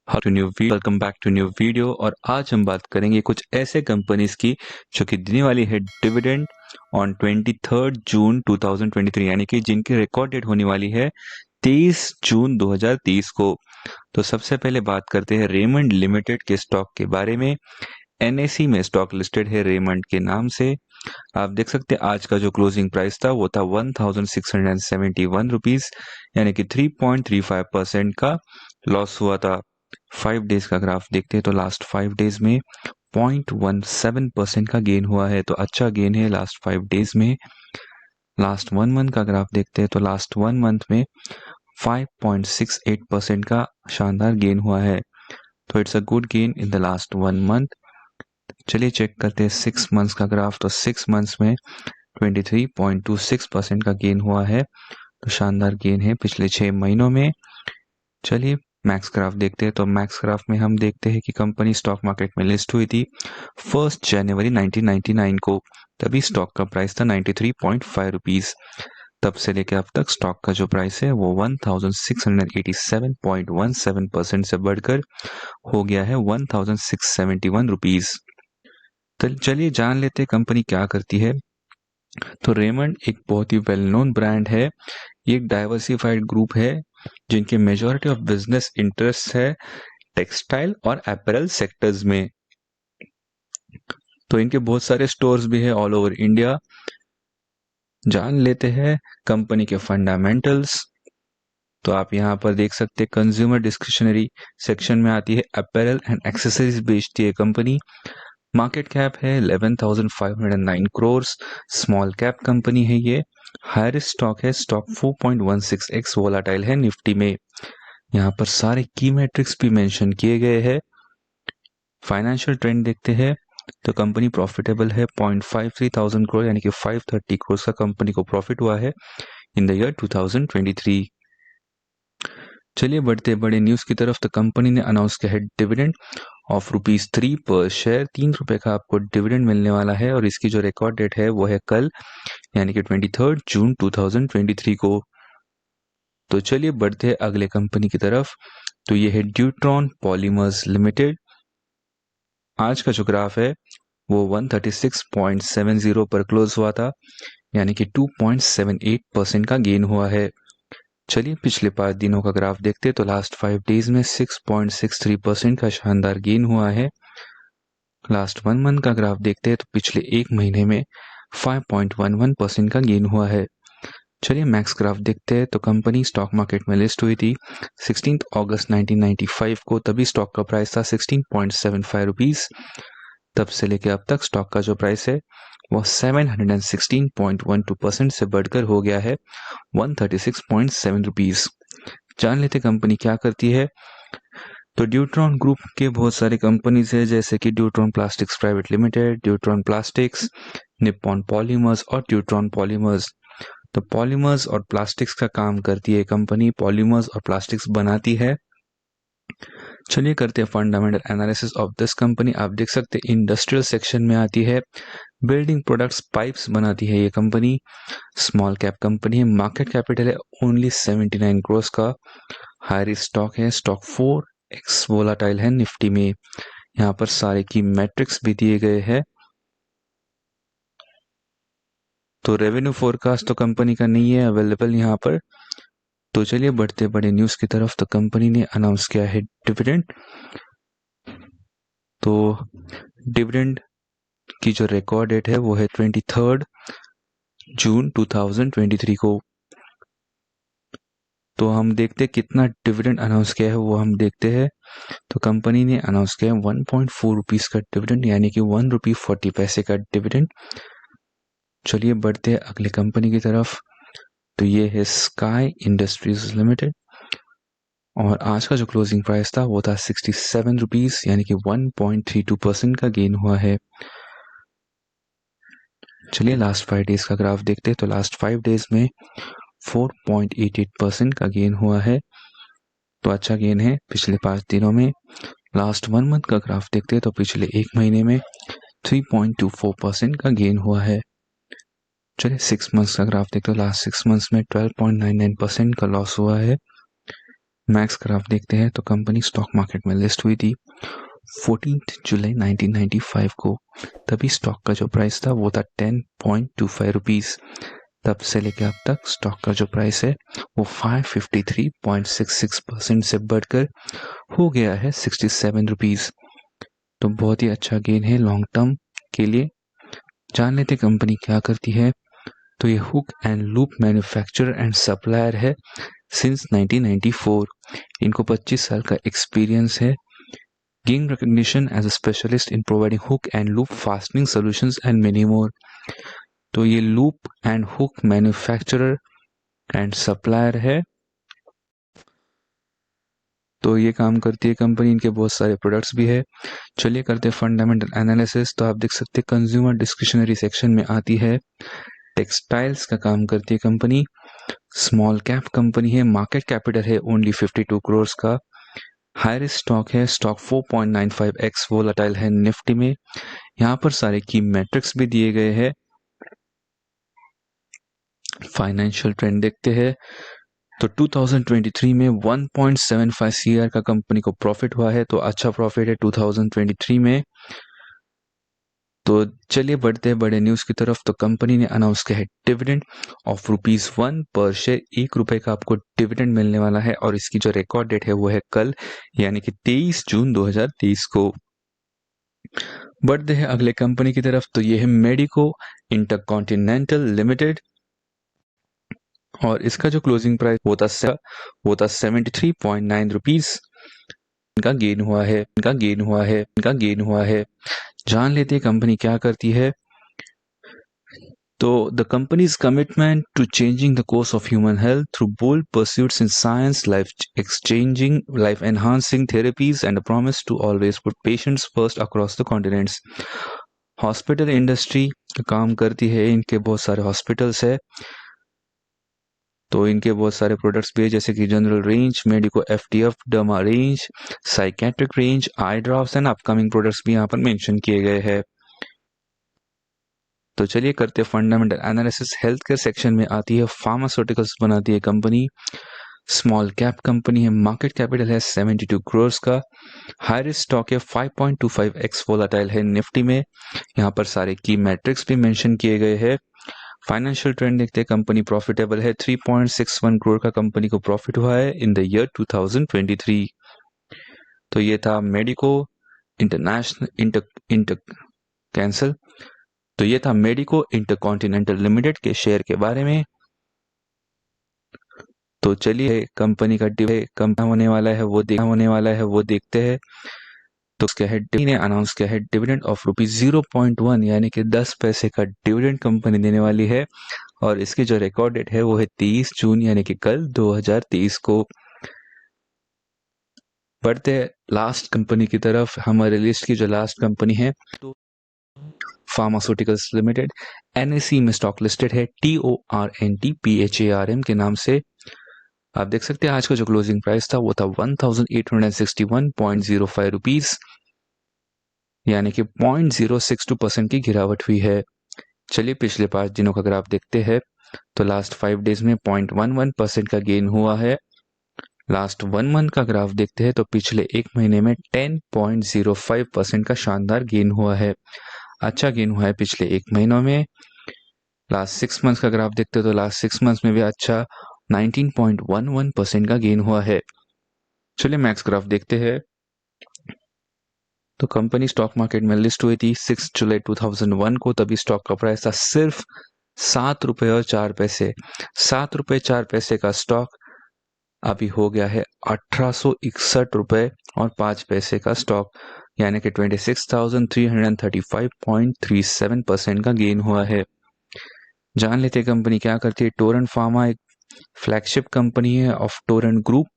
Welcome back to new video. और आज हम बात करेंगे कुछ ऐसे कंपनीज की जो कि देने वाली है डिविडेंड ऑन 23 जून 2023, यानी कि जिनकी रिकॉर्ड डेट होने वाली है 23 जून 2030 को। तो सबसे पहले बात करते हैं रेमंड लिमिटेड के स्टॉक के बारे में। एनएसई में स्टॉक लिस्टेड है रेमंड के नाम से। आप देख सकते हैं आज का जो क्लोजिंग प्राइस था वो था 1671 रुपीज, यानी कि 3.35% का लॉस हुआ था। 5 डेज का ग्राफ देखते हैं तो लास्ट 5 डेज में 0.17% का गेन हुआ है, तो अच्छा गेन है लास्ट 5 डेज में। लास्ट 1 मंथ का ग्राफ देखते हैं तो लास्ट 1 मंथ में 5.68% का शानदार गेन हुआ है, तो it's a good gain in the last 1 month. चलिए चेक करते हैं 6 मंथ्स का ग्राफ। तो 6 मंथ्स में 23.26% का गेन हुआ है, तो शानदार गेन है पिछले 6 महीनों में। चलिए मैक्स ग्राफ देखते हैं। तो मैक्स ग्राफ में हम देखते हैं कि कंपनी स्टॉक मार्केट में लिस्ट हुई थी 1 जनवरी 1999 को। तभी स्टॉक का प्राइस था 93.5 रुपीज। तब से लेकर अब तक स्टॉक का जो प्राइस है वो 1687.17% से बढ़कर हो गया है 1671 रुपीज। तो चलिए जान लेते हैं कंपनी क्या करती है। तो रेमंड एक बहुत ही वेल नोन ब्रांड है। ये एक डाइवर्सिफाइड ग्रुप है जिनके मेजॉरिटी ऑफ बिजनेस इंटरेस्ट है टेक्सटाइल और अपैरल सेक्टर्स में। तो इनके बहुत सारे स्टोर्स भी है ऑल ओवर इंडिया। जान लेते हैं कंपनी के फंडामेंटल्स। तो आप यहाँ पर देख सकते हैं कंज्यूमर डिस्क्रिशनरी सेक्शन में आती है, अपैरल एंड एक्सेसरीज बेचती है कंपनी। मार्केट कैप है 11,509 करोड़। स्मॉल कैप कंपनी है ये। हायर स्टॉक है, स्टॉक 4.16x वोलाटाइल है निफ्टी में। यहाँ पर सारे की मैट्रिक्स भी मेंशन किए गए हैं। फाइनेंशियल ट्रेंड देखते हैं तो कंपनी प्रॉफिटेबल है 0.53 थाउजेंड करोड़, यानी कि 530 करोड़ का कंपनी को प्रॉफिट हुआ है इन द ईयर 2023। चलिए बढ़ते बड़े न्यूज की तरफ। तो कंपनी ने अनाउंस किया है डिविडेंड ऑफ ₹3 पर शेयर। 3 रुपए का आपको डिविडेंड मिलने वाला है और इसकी जो रिकॉर्ड डेट है वो है कल, यानी कि 23 जून 2023 को। तो चलिए बढ़ते हैं अगले कंपनी की तरफ। तो ये है ड्यूट्रॉन पॉलीमर्स लिमिटेड। आज का जो ग्राफ है वो 136.70 पर क्लोज हुआ था, यानी कि 2.78% का गेन हुआ है। चलिए पिछले 5 दिनों का ग्राफ देखते हैं तो लास्ट 5 डेज में 6.63% का शानदार गेन हुआ है। लास्ट 1 मंथ का ग्राफ देखते हैं तो पिछले 1 महीने में 5.11% का गेन हुआ है। चलिए मैक्स ग्राफ देखते हैं। तो कंपनी स्टॉक मार्केट में लिस्ट हुई थी 16 अगस्त 1995 को। तभी स्टॉक का प्राइस था 16.75 रुपीज। तब से लेकर अब तक स्टॉक का जो प्राइस है वो 716.12% से बढ़कर हो गया है 136.7 रुपीज। जान लेते कंपनी क्या करती है। तो ड्यूट्रॉन ग्रुप के बहुत सारे कंपनीज है, जैसे कि deuteron plastics private limited, deuteron plastics, Nippon polymers और ड्यूट्रॉन पॉलीमर्स। तो पॉलीमर्स और प्लास्टिक्स का काम करती है कंपनी, पॉलीमर्स और प्लास्टिक्स बनाती है। चलिए करते हैं fundamental analysis of this company. आप देख सकते हैं इंडस्ट्रियल सेक्शन में आती है, बिल्डिंग प्रोडक्ट्स पाइप्स बनाती है ये कंपनी। स्मॉल कैप कंपनी है, मार्केट कैपिटल है ओनली 79 करोड़ का। हायर स्टॉक है, स्टॉक 4x वोलाटाइल है निफ्टी में। यहाँ पर सारे की मैट्रिक्स भी दिए गए हैं। तो रेवेन्यू फोरकास्ट तो कंपनी का नहीं है अवेलेबल यहाँ पर। तो चलिए बढ़ते बड़े न्यूज की तरफ। तो कंपनी ने अनाउंस किया है डिविडेंड। तो डिविडेंड की जो रिकॉर्ड डेट है वो है 23 जून 2023 को। तो हम देखते हैं कितना डिविडेंड अनाउंस किया है वो हम देखते हैं। तो कंपनी ने अनाउंस किया है 1.4 रुपीज का डिविडेंड, यानी कि 1 रुपी 40 पैसे का डिविडेंड। चलिए बढ़ते हैं अगली कंपनी की तरफ। तो ये है स्काई इंडस्ट्रीज लिमिटेड और आज का जो क्लोजिंग प्राइस था वो था 67 रुपीज, यानी कि 1.32% का गेन हुआ है। चलिए लास्ट 5 डेज का ग्राफ देखते हैं। तो लास्ट 5 डेज में 4.88% का गेन हुआ है, तो अच्छा गेन है पिछले 5 दिनों में। लास्ट 1 मंथ का ग्राफ देखते हैं तो पिछले 1 महीने में 3.24% का गेन हुआ है। चलिए 6 मंथ्स का ग्राफ देखते हैं। लास्ट 6 मंथ्स में 12.99% का लॉस हुआ है। मैक्स अगर आप देखते हैं तो कंपनी स्टॉक मार्केट में लिस्ट हुई थी 14 जुलाई 1995 को। तभी स्टॉक का जो प्राइस था वो था 10.25 रुपीस। तब से लेकर अब तक स्टॉक का जो प्राइस है वो 553.66% से बढ़कर हो गया है 67 रुपीस। तो बहुत ही अच्छा गेन है लॉन्ग टर्म के लिए। जान लेते कंपनी क्या करती है। तो ये hook and loop manufacturer and supplier है सिंस 1994। इनको 25 साल का एक्सपीरियंस है। Gain recognition as a specialist in providing hook and loop fastening solutions and many more। तो ये loop and hook manufacturer and supplier है। तो ये काम करती है कंपनी, इनके बहुत सारे प्रोडक्ट्स भी है। चलिए करते हैं फंडामेंटल एनालिसिस। तो आप देख सकते हैं कंज्यूमर डिस्क्रिशनरी सेक्शन में आती है। टेक्सटाइल्स का काम करती है कंपनी। स्मॉल कैप कंपनी है। मार्केट कैपिटल है ओनली 52 करोड़ का। हाई रिस्क स्टॉक है। स्टॉक 4.95x वोलेटाइल है निफ्टी में। यहाँ पर सारे की मैट्रिक्स भी दिए गए हैं। फाइनेंशियल ट्रेंड देखते हैं तो 2023 में 1.75 सीआर का कंपनी को प्रॉफिट हुआ है। तो अच्छा प्रॉफिट है 2023 में। तो चलिए बढ़ते हैं बड़े न्यूज की तरफ। तो कंपनी ने अनाउंस किया है डिविडेंड ऑफ ₹1 पर शेयर। ₹1 का आपको डिविडेंड मिलने वाला है और इसकी जो रिकॉर्ड डेट है वो है कल, यानी कि 23 जून 2023 को। बढ़ते हैं अगले कंपनी की तरफ। तो ये है मेडिको इंटरकॉन्टिनेंटल लिमिटेड और इसका जो क्लोजिंग प्राइस वो था 73.9 रुपीस। इनका गेन हुआ है। जान लेते हैं कंपनी क्या करती है। तो the company's commitment to changing the course of human health through bold pursuits in science, life enhancing therapies and promise to always put patients first across the continents. Hospital industry काम करती है। इनके बहुत सारे हॉस्पिटल्स है। तो इनके बहुत सारे प्रोडक्ट्स भी है जैसे कि general range, medico FTF, derma range, psychiatric range, eye drops and upcoming products भी यहाँ पर मेंशन किए गए हैं। तो चलिए करते हैं fundamental analysis. Health care section में आती है। फार्मास्यूटिकल्स बनाती है कंपनी। स्मॉल कैप कंपनी है। मार्केट कैपिटल है 72 करोड़ का। हाई रिस्क स्टॉक है। 5.25x वोलेटाइल है निफ्टी में। यहाँ पर सारे की मैट्रिक्स भी मेंशन किए गए हैं। फाइनेंशियल ट्रेंड देखते हैं। कंपनी प्रॉफिटेबल है। 3.61 करोड़ का कंपनी को प्रॉफिट हुआ है इन द ईयर 2023। तो ये था मेडिको कैंसल। तो ये था मेडिको इंटरकॉन्टिनेंटल लिमिटेड के शेयर के बारे में। तो चलिए कंपनी का होने वाला है वो देखते हैं। तो उसके हेड ने अनाउंस किया है डिविडेंड ऑफ ₹0.1 यानी कि 10 पैसे का डिविडेंड कंपनी देने वाली है और इसकी जो रिकॉर्ड डेट है वो है 23 जून यानी कि कल 2023 को। बढ़ते लास्ट कंपनी की तरफ। हमारे लिस्ट की जो लास्ट कंपनी है तो फार्मास्यूटिकल्स लिमिटेड एनएसई में स्टॉक लिस्टेड है। TORNTPHARM के नाम से। आप देख सकते हैं आज का जो क्लोजिंग प्राइस था वो था 1861.05 रुपीस, यानी कि 0.062% की गिरावट हुई है। चलिए पिछले 5 दिनों का अगर आप देखते हैं तो लास्ट 5 डेज में 0.11% का गेन हुआ है। लास्ट 1 मंथ का ग्राफ देखते हैं तो पिछले 1 महीने में 10.05% का शानदार गेन हुआ है। अच्छा गेन हुआ है पिछले 1 महीनों में। लास्ट 6 मंथ्स का ग्राफ देखते हैं तो लास्ट 6 मंथ्स में भी अच्छा 19.11% का गेन हुआ है। चलिए मैक्स ग्राफ देखते हैं। तो कंपनी स्टॉक मार्केट में लिस्ट हुई थी 6 जुलाई 2001 को। तभी स्टॉक का प्राइस था सिर्फ ₹7.04। ₹7.04 का स्टॉक अभी हो गया है ₹1861.05 का स्टॉक, यानी कि 26,335.37% का गेन हुआ है। जान लेते कंपनी क्या करती है। टोरेंट फार्मा एक फ्लैगशिप कंपनी है of Torrent group,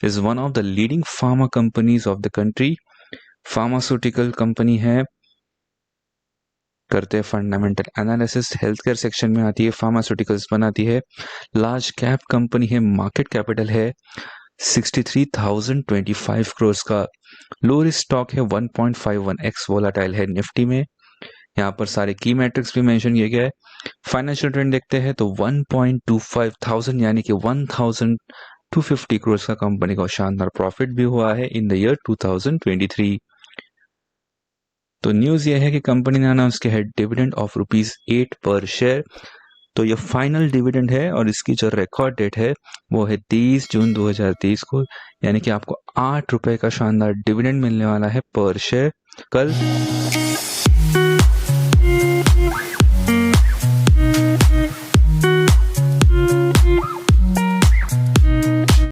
is one of the leading pharma companies of the country. Pharmaceutical company है। करते हैं fundamental analysis. Health care section में आती है। फार्मास्यूटिकल्स बनाती है। लार्ज कैप कंपनी है। मार्केट कैपिटल है 63,025 करोड़ का। लो रिस्क स्टॉक है। 1.51x वोलेटाइल है निफ्टी में। यहाँ पर सारे की मैट्रिक्स भी मेंशन किए गए। फाइनेंशियल ट्रेंड देखते हैं तो 1.25 थाउजेंड यानी कि 1000 250 करोड़ का कंपनी का शानदार प्रॉफिट भी हुआ है इन द ईयर 2023। तो न्यूज़ ये है कि कंपनी ने अनाउंस किया है डिविडेंड ऑफ ₹8 पर शेयर। तो ये फाइनल डिविडेंड है और इसकी जो रिकॉर्ड डेट है वो है 30 जून 2023 को, यानी कि आपको ₹8 का शानदार डिविडेंड मिलने वाला है पर शेयर कल।